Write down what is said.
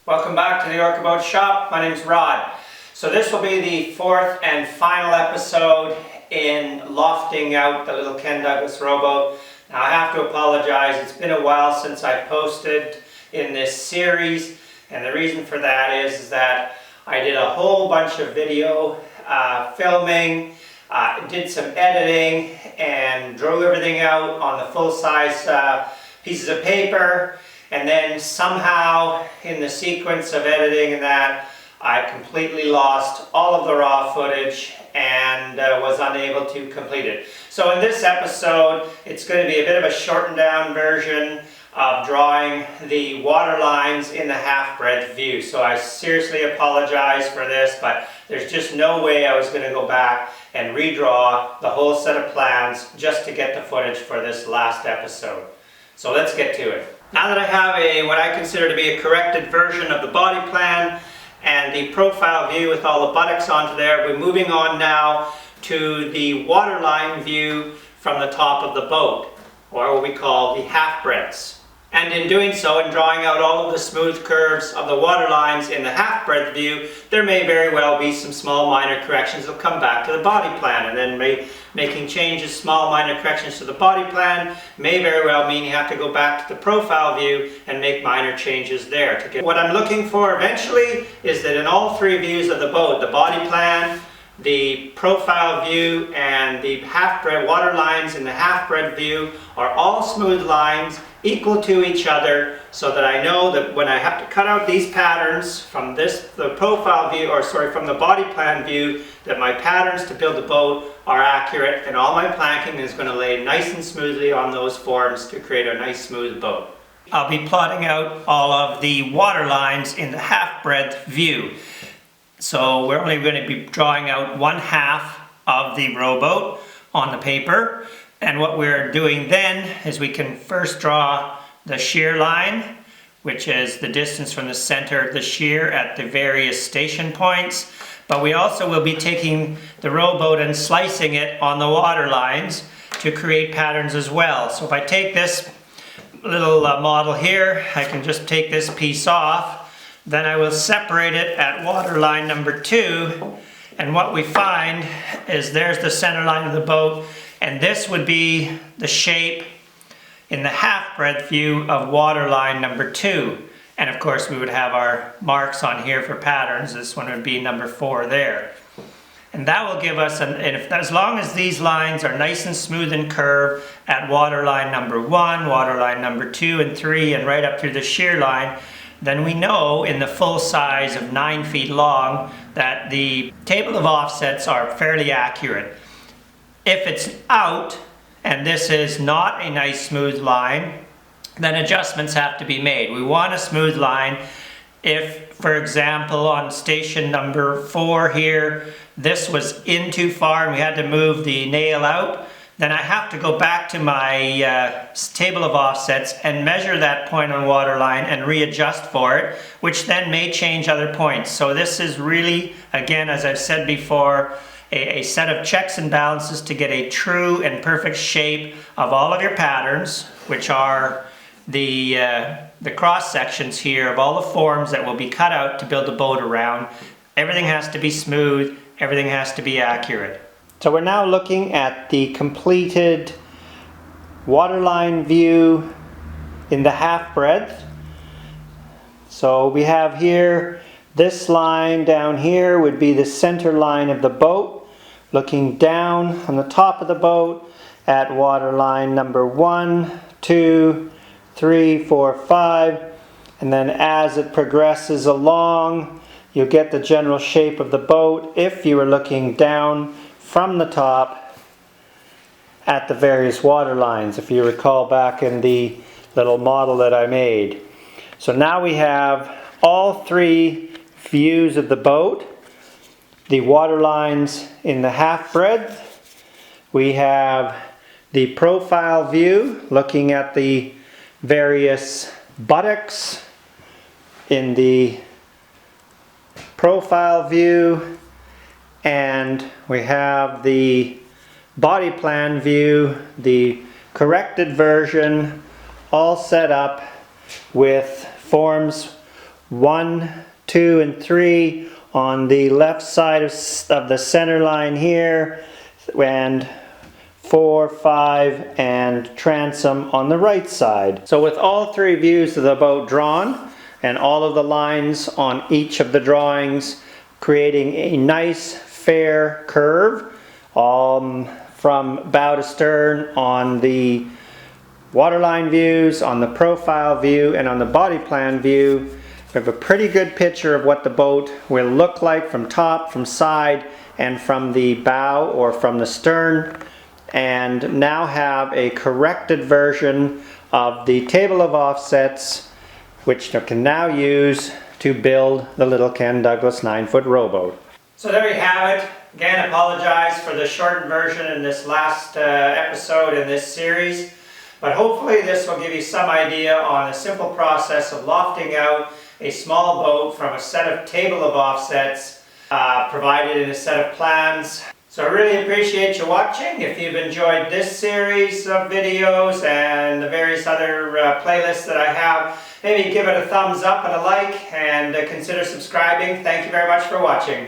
Welcome back to the Orca Boat Shop. My name's Rod. So this will be the fourth and final episode in lofting out the little Ken Douglas rowboat. Now I have to apologize, it's been a while since I posted in this series, and the reason for that is that I did a whole bunch of video filming, did some editing, and drew everything out on the full-size pieces of paper. And then somehow in the sequence of editing and that, I completely lost all of the raw footage and was unable to complete it. So in this episode, it's going to be a bit of a shortened down version of drawing the water lines in the half-breadth view. So I seriously apologize for this, but there's just no way I was going to go back and redraw the whole set of plans just to get the footage for this last episode. So let's get to it. Now that I have what I consider to be a corrected version of the body plan and the profile view with all the buttocks onto there, we're moving on now to the waterline view from the top of the boat, or what we call the half breadths. And in doing so, in drawing out all of the smooth curves of the water lines in the half breadth view, there may very well be some small minor corrections that will come back to the body plan, and then making changes, small minor corrections to the body plan may very well mean you have to go back to the profile view and make minor changes there. What I'm looking for eventually is that in all three views of the boat, the body plan, the profile view, and the half-breadth water lines in the half-breadth view are all smooth lines equal to each other, so that I know that when I have to cut out these patterns from the profile view, or sorry, from the body plan view, that my patterns to build the boat are accurate and all my planking is going to lay nice and smoothly on those forms to create a nice smooth boat. I'll be plotting out all of the water lines in the half-breadth view. So we're only going to be drawing out one half of the rowboat on the paper. And what we're doing then is we can first draw the shear line, which is the distance from the center of the shear at the various station points. But we also will be taking the rowboat and slicing it on the water lines to create patterns as well. So if I take this little model here, I can just take this piece off. Then I will separate it at water line number 2, and what we find is there's the center line of the boat, and this would be the shape in the half-breadth view of water line number 2. And of course we would have our marks on here for patterns. This one would be number 4 there. And that will give us, as long as these lines are nice and smooth and curved at water line number 1, water line number 2 and 3, and right up through the shear line, then we know in the full size of 9 feet long that the table of offsets are fairly accurate. If it's out and this is not a nice smooth line, then adjustments have to be made. We want a smooth line. If, for example, on station number 4 here, this was in too far and we had to move the nail out, then I have to go back to my table of offsets and measure that point on water line and readjust for it, which then may change other points. So this is really, again, as I've said before, a set of checks and balances to get a true and perfect shape of all of your patterns, which are the cross sections here of all the forms that will be cut out to build the boat around. Everything has to be smooth, everything has to be accurate. So we're now looking at the completed waterline view in the half breadth. So we have here, this line down here would be the center line of the boat, looking down on the top of the boat at waterline number 1, 2, 3, 4, 5, and then as it progresses along, you'll get the general shape of the boat if you were looking down from the top at the various water lines, if you recall back in the little model that I made. So now we have all 3 views of the boat, the water lines in the half breadth, we have the profile view looking at the various buttocks in the profile view, and we have the body plan view, the corrected version, all set up with forms 1, 2, and 3 on the left side of the center line here, and 4, 5, and transom on the right side. So with all 3 views of the boat drawn and all of the lines on each of the drawings creating a nice fair curve from bow to stern on the waterline views, on the profile view, and on the body plan view, we have a pretty good picture of what the boat will look like from top, from side, and from the bow or from the stern, and now have a corrected version of the table of offsets, which you can now use to build the little Ken Douglas 9-foot rowboat. So there you have it. Again, apologize for the shortened version in this last episode in this series, but hopefully this will give you some idea on a simple process of lofting out a small boat from a set of table of offsets provided in a set of plans. So I really appreciate you watching. If you've enjoyed this series of videos and the various other playlists that I have, maybe give it a thumbs up and a like, and consider subscribing. Thank you very much for watching.